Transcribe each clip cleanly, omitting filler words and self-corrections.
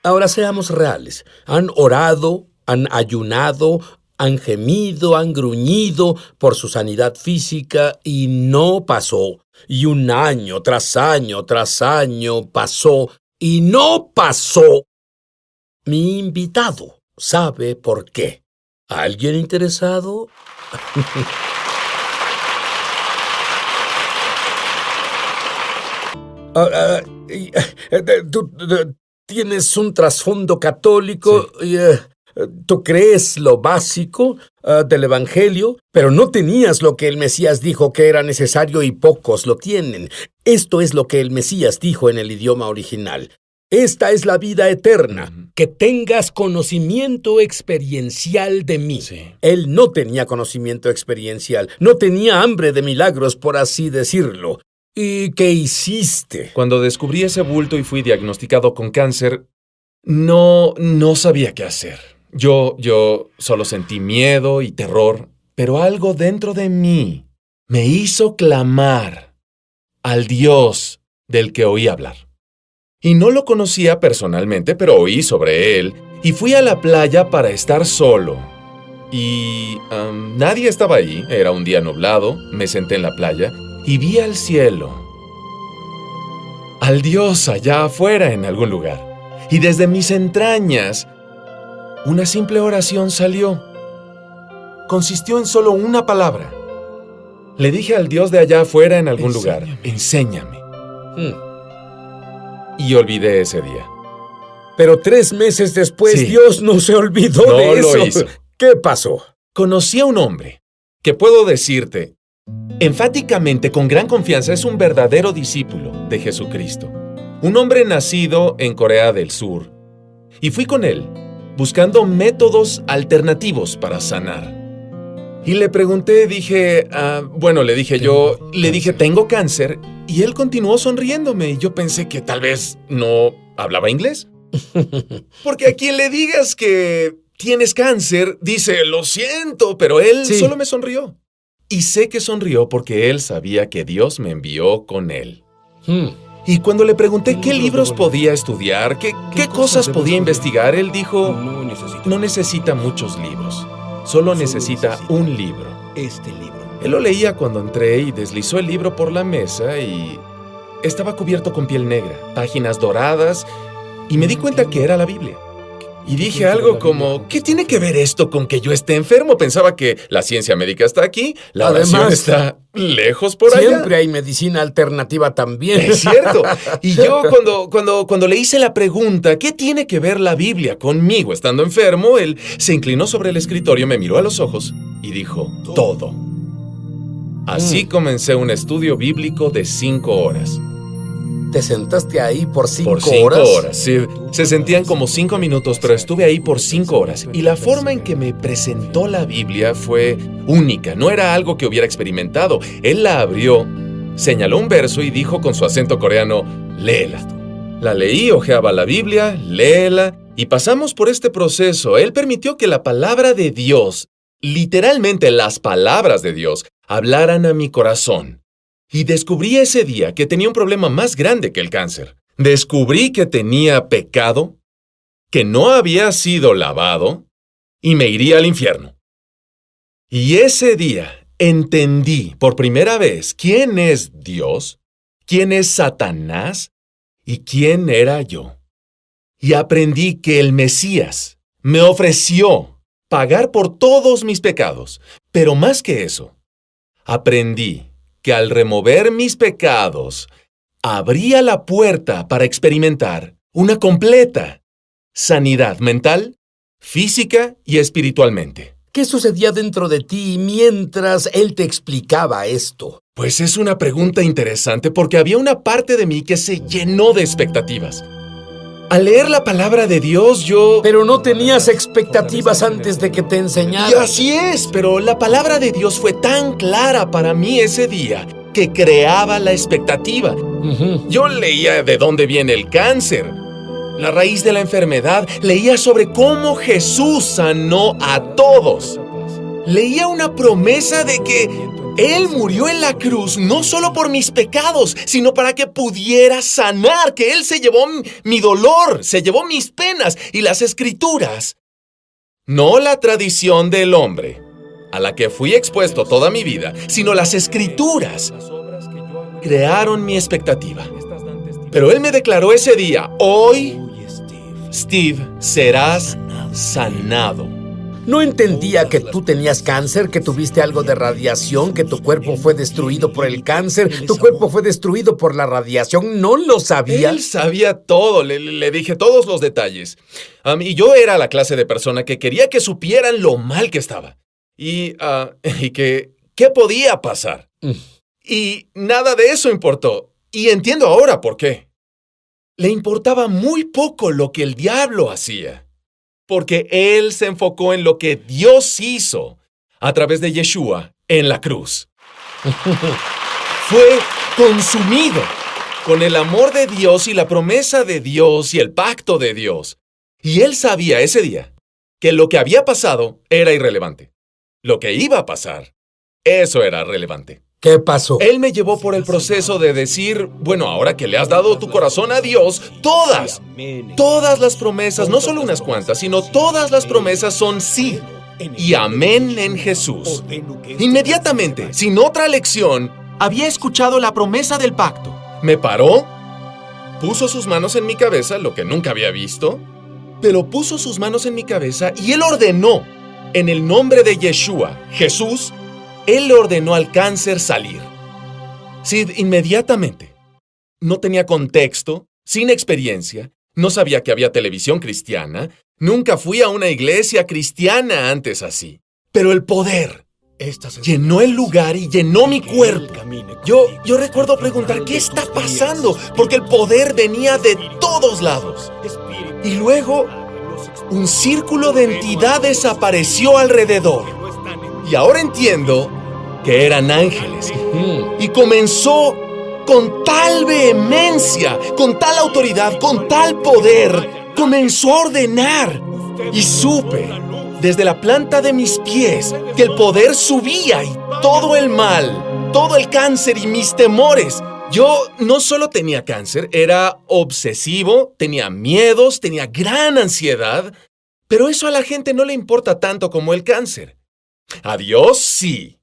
Ahora seamos reales. Han orado, han ayunado, han gemido, han gruñido por su sanidad física y no pasó. Y un año tras año tras año pasó y no pasó. Mi invitado sabe por qué. ¿Alguien interesado? Tú tienes un trasfondo católico y tú crees lo básico del Evangelio, pero no tenías lo que el Mesías dijo que era necesario y pocos lo tienen. Esto es lo que el Mesías dijo en el idioma original. Esta es la vida eterna, que tengas conocimiento experiencial de mí. Sí. Él no tenía conocimiento experiencial, no tenía hambre de milagros, por así decirlo. ¿Y qué hiciste? Cuando descubrí ese bulto y fui diagnosticado con cáncer, no sabía qué hacer. Yo solo sentí miedo y terror, pero algo dentro de mí me hizo clamar al Dios del que oí hablar. Y no lo conocía personalmente, pero oí sobre él, y fui a la playa para estar solo. Y nadie estaba ahí, era un día nublado, me senté en la playa y vi al cielo, al Dios allá afuera en algún lugar. Y desde mis entrañas, una simple oración salió. Consistió en solo una palabra. Le dije al Dios de allá afuera en algún lugar, enséñame. Y olvidé ese día. Pero 3 meses después, Sí. Dios no se olvidó No de eso. lo hizo. ¿Qué pasó? Conocí a un hombre que puedo decirte, enfáticamente, con gran confianza, es un verdadero discípulo de Jesucristo. Un hombre nacido en Corea del Sur. Y fui con él, buscando métodos alternativos para sanar. Y le pregunté, le dije, tengo cáncer, y él continuó sonriéndome, y yo pensé que tal vez no hablaba inglés. Porque a quien le digas que tienes cáncer, dice, lo siento, pero él solo me sonrió. Y sé que sonrió porque él sabía que Dios me envió con él. Y cuando le pregunté qué libros podía estudiar, qué cosas podía investigar, él dijo, no necesita muchos libros, solo necesita un libro. Este libro. Él lo leía cuando entré y deslizó el libro por la mesa y estaba cubierto con piel negra, páginas doradas, y me di cuenta que era la Biblia. Y dije algo como, ¿qué tiene que ver esto con que yo esté enfermo? Pensaba que la ciencia médica está aquí, la oración Además, está lejos por allá. Siempre hay medicina alternativa también. Es cierto. Y yo cuando le hice la pregunta, ¿qué tiene que ver la Biblia conmigo estando enfermo? Él se inclinó sobre el escritorio, me miró a los ojos y dijo, todo. Así comencé un estudio bíblico de 5 horas. ¿Te sentaste ahí por 5 horas? Por 5 horas, sí. Se sentían como 5 minutos, pero estuve ahí por 5 horas. Y la forma en que me presentó la Biblia fue única. No era algo que hubiera experimentado. Él la abrió, señaló un verso y dijo con su acento coreano, léela. La leí, hojeaba la Biblia, léela, y pasamos por este proceso. Él permitió que la palabra de Dios, literalmente las palabras de Dios, hablaran a mi corazón. Y descubrí ese día que tenía un problema más grande que el cáncer. Descubrí que tenía pecado, que no había sido lavado y me iría al infierno. Y ese día entendí por primera vez quién es Dios, quién es Satanás y quién era yo. Y aprendí que el Mesías me ofreció pagar por todos mis pecados. Pero más que eso, aprendí que al remover mis pecados, abría la puerta para experimentar una completa sanidad mental, física y espiritualmente. ¿Qué sucedía dentro de ti mientras él te explicaba esto? Pues es una pregunta interesante porque había una parte de mí que se llenó de expectativas. Al leer la palabra de Dios, Pero no tenías expectativas antes de que te enseñara. Y así es, pero la palabra de Dios fue tan clara para mí ese día que creaba la expectativa. Yo leía de dónde viene el cáncer, la raíz de la enfermedad, leía sobre cómo Jesús sanó a todos. Leía una promesa de que Él murió en la cruz no solo por mis pecados, sino para que pudiera sanar, que Él se llevó mi dolor, se llevó mis penas y las Escrituras. No la tradición del hombre, a la que fui expuesto toda mi vida, sino las Escrituras crearon mi expectativa. Pero Él me declaró ese día: hoy, Steve, serás sanado. No entendía que tú tenías cáncer, que tuviste algo de radiación, que tu cuerpo fue destruido por el cáncer, tu cuerpo fue destruido por la radiación. ¿No lo sabía? Él sabía todo, le dije todos los detalles. Y yo era la clase de persona que quería que supieran lo mal que estaba. Y que ¿qué podía pasar? Y nada de eso importó. Y entiendo ahora por qué. Le importaba muy poco lo que el diablo hacía, porque él se enfocó en lo que Dios hizo a través de Yeshua en la cruz. Fue consumido con el amor de Dios y la promesa de Dios y el pacto de Dios. Y él sabía ese día que lo que había pasado era irrelevante. Lo que iba a pasar, eso era relevante. ¿Qué pasó? Él me llevó por el proceso de decir, bueno, ahora que le has dado tu corazón a Dios, todas las promesas, no solo unas cuantas, sino todas las promesas son sí y amén en Jesús. Inmediatamente, sin otra lección, había escuchado la promesa del pacto. Me paró, puso sus manos en mi cabeza, lo que nunca había visto, pero puso sus manos en mi cabeza y Él ordenó, en el nombre de Yeshua, Jesús, Él le ordenó al cáncer salir. Sid, inmediatamente. No tenía contexto, sin experiencia, no sabía que había televisión cristiana, nunca fui a una iglesia cristiana antes así. Pero el poder llenó el lugar y llenó mi cuerpo. Yo recuerdo preguntar, ¿qué está pasando? Porque el poder venía de todos lados. Y luego, un círculo de entidades apareció alrededor. Y ahora entiendo que eran ángeles. Y comenzó con tal vehemencia, con tal autoridad, con tal poder. Comenzó a ordenar. Y supe, desde la planta de mis pies, que el poder subía y todo el mal, todo el cáncer y mis temores. Yo no solo tenía cáncer, era obsesivo, tenía miedos, tenía gran ansiedad. Pero eso a la gente no le importa tanto como el cáncer. A Dios sí.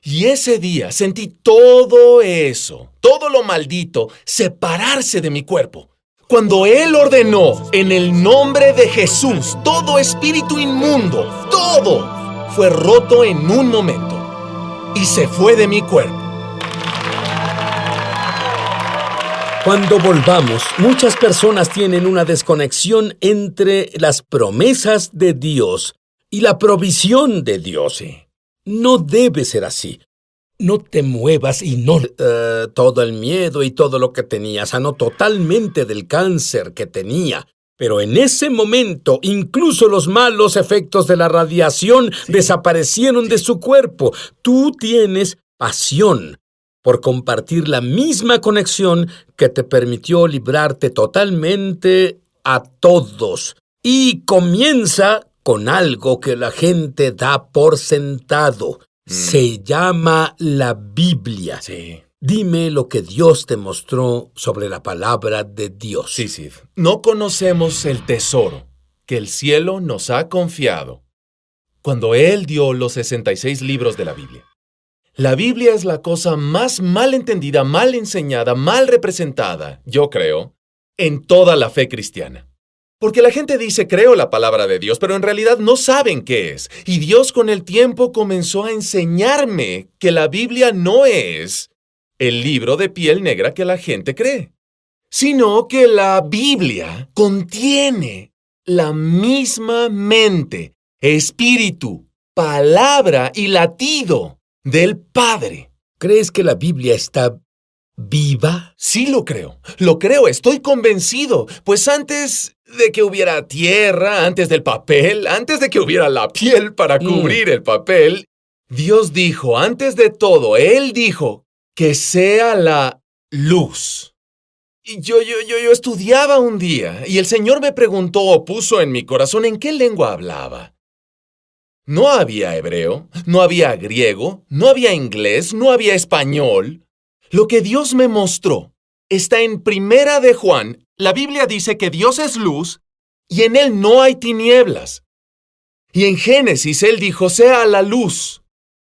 Y ese día sentí todo eso, todo lo maldito, separarse de mi cuerpo. Cuando Él ordenó, en el nombre de Jesús, todo espíritu inmundo, todo, fue roto en un momento. Y se fue de mi cuerpo. Cuando volvamos, muchas personas tienen una desconexión entre las promesas de Dios y la provisión de Dios. No debe ser así. No te muevas y no... todo el miedo y todo lo que tenía sanó totalmente del cáncer que tenía. Pero en ese momento, incluso los malos efectos de la radiación desaparecieron de su cuerpo. Tú tienes pasión por compartir la misma conexión que te permitió librarte totalmente a todos. Y comienza con algo que la gente da por sentado. Se llama la Biblia. Sí. Dime lo que Dios te mostró sobre la palabra de Dios. Sí, Sid. No conocemos el tesoro que el cielo nos ha confiado cuando Él dio los 66 libros de la Biblia. La Biblia es la cosa más mal entendida, mal enseñada, mal representada, yo creo, en toda la fe cristiana. Porque la gente dice, creo la palabra de Dios, pero en realidad no saben qué es. Y Dios con el tiempo comenzó a enseñarme que la Biblia no es el libro de piel negra que la gente cree, sino que la Biblia contiene la misma mente, espíritu, palabra y latido del Padre. ¿Crees que la Biblia está viva? Sí lo creo, estoy convencido, pues antes de que hubiera tierra, antes del papel, antes de que hubiera la piel para cubrir el papel, Dios dijo, antes de todo, Él dijo, que sea la luz. Y yo estudiaba un día, y el Señor me preguntó o puso en mi corazón en qué lengua hablaba. No había hebreo, no había griego, no había inglés, no había español. Lo que Dios me mostró está en Primera de Juan. La Biblia dice que Dios es luz y en Él no hay tinieblas. Y en Génesis Él dijo, sea la luz.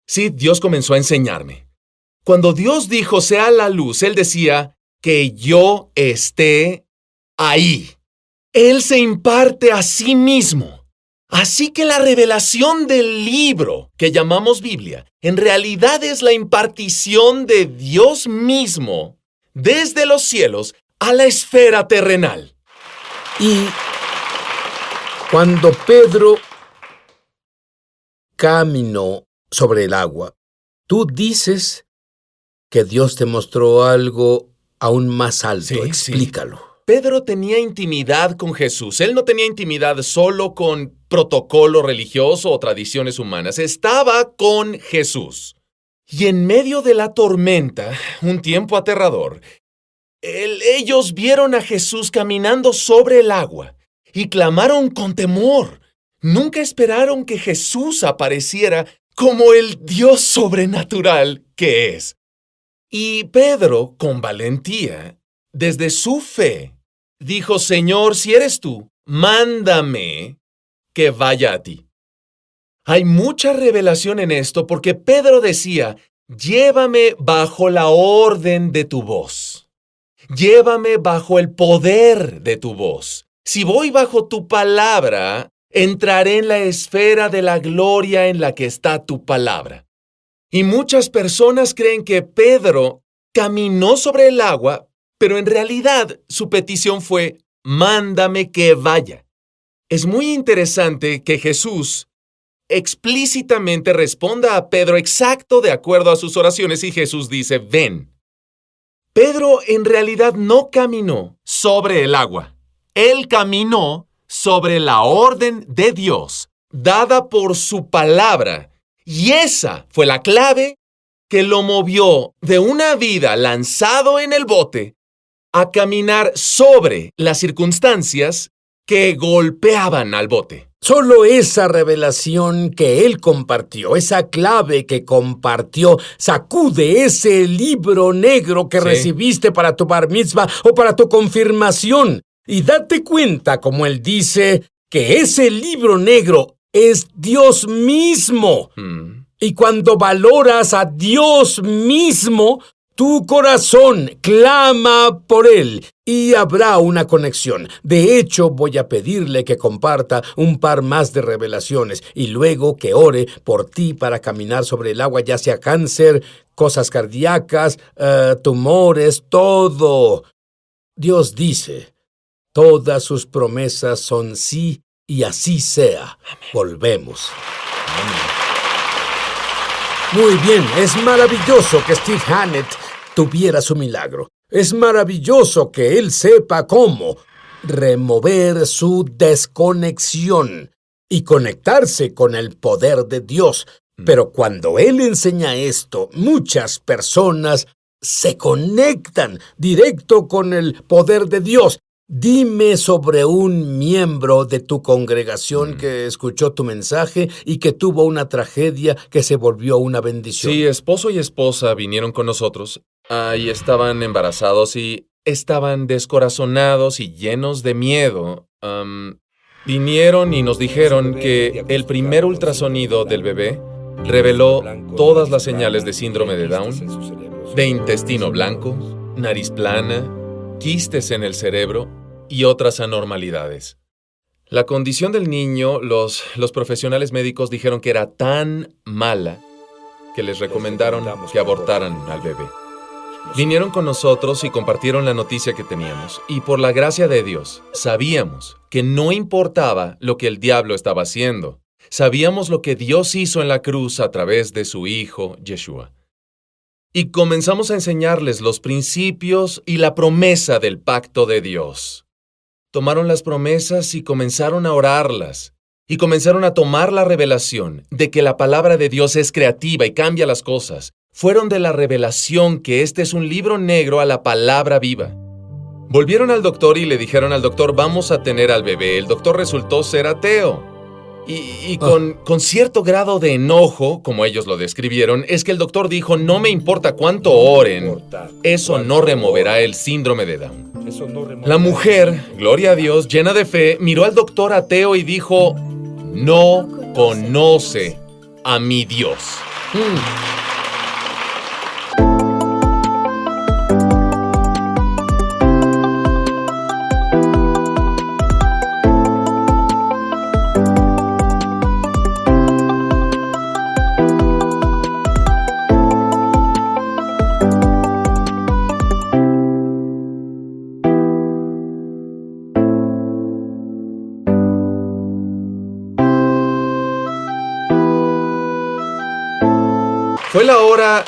Sí, Dios comenzó a enseñarme. Cuando Dios dijo, sea la luz, Él decía, que yo esté ahí. Él se imparte a sí mismo. Así que la revelación del libro que llamamos Biblia, en realidad es la impartición de Dios mismo desde los cielos a la esfera terrenal. Y cuando Pedro caminó sobre el agua, tú dices que Dios te mostró algo aún más alto. Sí, Explícalo. Pedro tenía intimidad con Jesús. Él no tenía intimidad solo con protocolo religioso o tradiciones humanas. Estaba con Jesús. Y en medio de la tormenta, un tiempo aterrador, ellos vieron a Jesús caminando sobre el agua y clamaron con temor. Nunca esperaron que Jesús apareciera como el Dios sobrenatural que es. Y Pedro, con valentía, desde su fe, dijo, Señor, si eres tú, mándame que vaya a ti. Hay mucha revelación en esto porque Pedro decía, llévame bajo la orden de tu voz. Llévame bajo el poder de tu voz. Si voy bajo tu palabra, entraré en la esfera de la gloria en la que está tu palabra. Y muchas personas creen que Pedro caminó sobre el agua, pero en realidad su petición fue, mándame que vaya. Es muy interesante que Jesús explícitamente responda a Pedro exacto de acuerdo a sus oraciones y Jesús dice, ven. Pedro en realidad no caminó sobre el agua. Él caminó sobre la orden de Dios, dada por su palabra. Y esa fue la clave que lo movió de una vida lanzado en el bote a caminar sobre las circunstancias que golpeaban al bote. Solo esa revelación que él compartió, esa clave que compartió, sacude ese libro negro que recibiste para tu bar mitzvah o para tu confirmación. Y date cuenta, como él dice, que ese libro negro es Dios mismo. Y cuando valoras a Dios mismo, tu corazón clama por Él y habrá una conexión. De hecho, voy a pedirle que comparta un par más de revelaciones y luego que ore por ti para caminar sobre el agua, ya sea cáncer, cosas cardíacas, tumores, todo. Dios dice, todas sus promesas son sí y así sea. Amén. Volvemos. Amén. Muy bien, es maravilloso que Steve Hannett tuviera su milagro. Es maravilloso que él sepa cómo remover su desconexión y conectarse con el poder de Dios. Pero cuando él enseña esto, muchas personas se conectan directo con el poder de Dios. Dime sobre un miembro de tu congregación que escuchó tu mensaje y que tuvo una tragedia que se volvió una bendición. Sí, esposo y esposa vinieron con nosotros y estaban embarazados y estaban descorazonados y llenos de miedo. Vinieron y nos dijeron que el primer ultrasonido del bebé reveló todas las señales de síndrome de Down, de intestino blanco, nariz plana, quistes en el cerebro y otras anormalidades. La condición del niño, los profesionales médicos dijeron que era tan mala que les recomendaron que abortaran al bebé. Vinieron con nosotros y compartieron la noticia que teníamos. Y por la gracia de Dios, sabíamos que no importaba lo que el diablo estaba haciendo. Sabíamos lo que Dios hizo en la cruz a través de su Hijo, Yeshua. Y comenzamos a enseñarles los principios y la promesa del pacto de Dios. Tomaron las promesas y comenzaron a orarlas. Y comenzaron a tomar la revelación de que la palabra de Dios es creativa y cambia las cosas. Fueron de la revelación que este es un libro negro a la palabra viva. Volvieron al doctor y le dijeron al doctor, vamos a tener al bebé. El doctor resultó ser ateo. Y con cierto grado de enojo, como ellos lo describieron, es que el doctor dijo, no me importa cuánto oren, eso no removerá el síndrome de Down. La mujer, gloria a Dios, llena de fe, miró al doctor ateo y dijo, no conoce a mi Dios. Fue la hora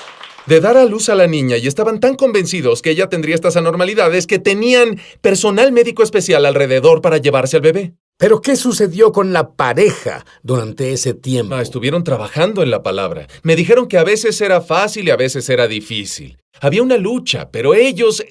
de dar a luz a la niña y estaban tan convencidos que ella tendría estas anormalidades que tenían personal médico especial alrededor para llevarse al bebé. ¿Pero qué sucedió con la pareja durante ese tiempo? Estuvieron trabajando en la palabra. Me dijeron que a veces era fácil y a veces era difícil. Había una lucha, pero ellos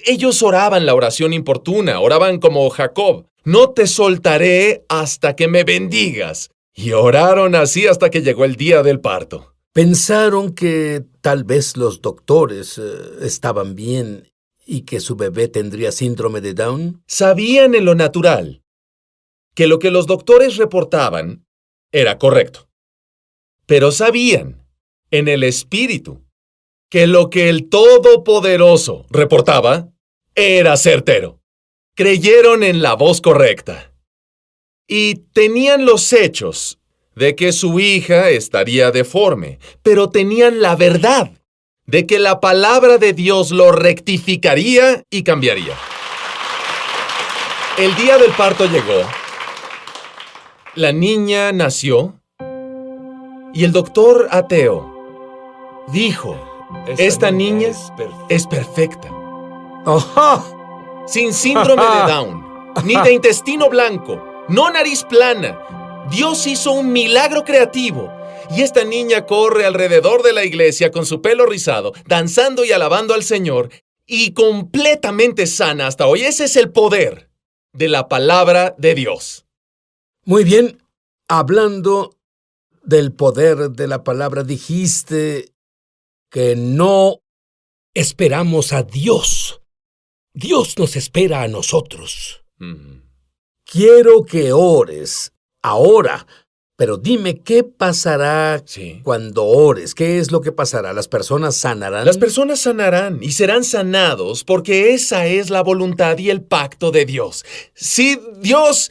oraban la oración importuna, oraban como Jacob. No te soltaré hasta que me bendigas. Y oraron así hasta que llegó el día del parto. Pensaron que tal vez los doctores estaban bien y que su bebé tendría síndrome de Down. Sabían en lo natural que lo que los doctores reportaban era correcto. Pero sabían en el espíritu que lo que el Todopoderoso reportaba era certero. Creyeron en la voz correcta. Y tenían los hechos de que su hija estaría deforme, pero tenían la verdad de que la palabra de Dios lo rectificaría y cambiaría. El día del parto llegó, la niña nació y el doctor ateo dijo, esta niña es perfecta. ¡Ajá! Sin síndrome de Down, ni de intestino blanco, no nariz plana. Dios hizo un milagro creativo y esta niña corre alrededor de la iglesia con su pelo rizado, danzando y alabando al Señor y completamente sana hasta hoy. Ese es el poder de la palabra de Dios. Muy bien, hablando del poder de la palabra, dijiste que no esperamos a Dios. Dios nos espera a nosotros. Quiero que ores ahora, pero dime, ¿qué pasará cuando ores? ¿Qué es lo que pasará? ¿Las personas sanarán? Las personas sanarán y serán sanados porque esa es la voluntad y el pacto de Dios. Si Dios,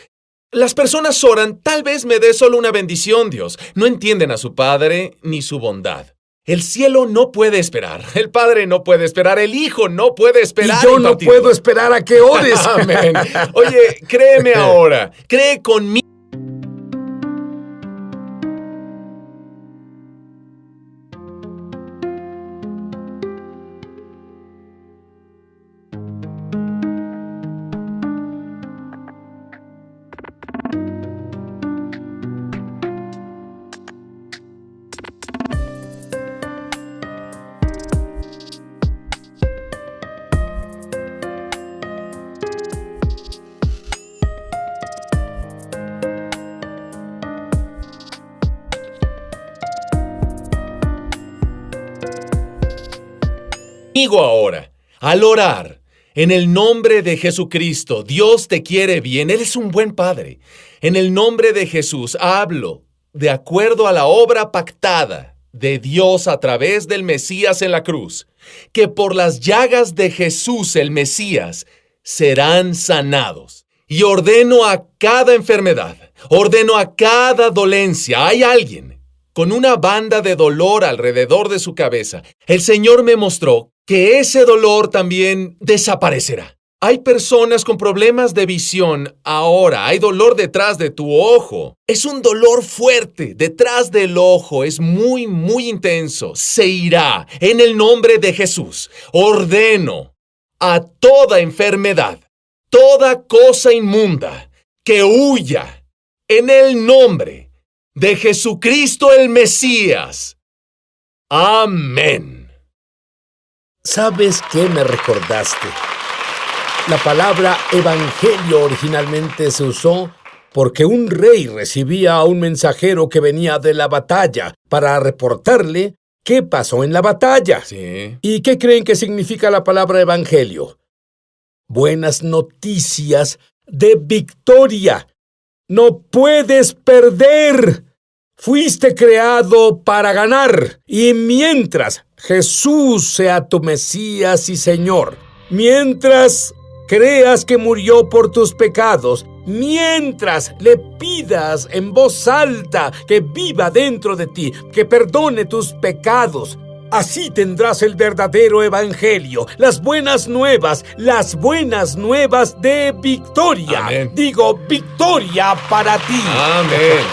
las personas oran, tal vez me dé solo una bendición, Dios. No entienden a su Padre ni su bondad. El cielo no puede esperar. El Padre no puede esperar. El Hijo no puede esperar. Y yo no puedo esperar a que ores. Amén. Oye, créeme ahora. Cree conmigo. Ahora, al orar, en el nombre de Jesucristo, Dios te quiere bien, Él es un buen Padre. En el nombre de Jesús, hablo de acuerdo a la obra pactada de Dios a través del Mesías en la cruz, que por las llagas de Jesús, el Mesías, serán sanados. Y ordeno a cada enfermedad, ordeno a cada dolencia. Hay alguien con una banda de dolor alrededor de su cabeza. El Señor me mostró que ese dolor también desaparecerá. Hay personas con problemas de visión ahora. Hay dolor detrás de tu ojo. Es un dolor fuerte. Detrás del ojo es muy, muy intenso. Se irá en el nombre de Jesús. Ordeno a toda enfermedad, toda cosa inmunda, que huya en el nombre de Jesucristo el Mesías. Amén. ¿Sabes qué me recordaste? La palabra evangelio originalmente se usó porque un rey recibía a un mensajero que venía de la batalla para reportarle qué pasó en la batalla. Sí. ¿Y qué creen que significa la palabra evangelio? Buenas noticias de victoria. No puedes perder. Fuiste creado para ganar. Y mientras Jesús sea tu Mesías y Señor, mientras creas que murió por tus pecados, mientras le pidas en voz alta que viva dentro de ti, que perdone tus pecados, así tendrás el verdadero evangelio, las buenas nuevas de victoria. Amén. Digo, victoria para ti. Amén.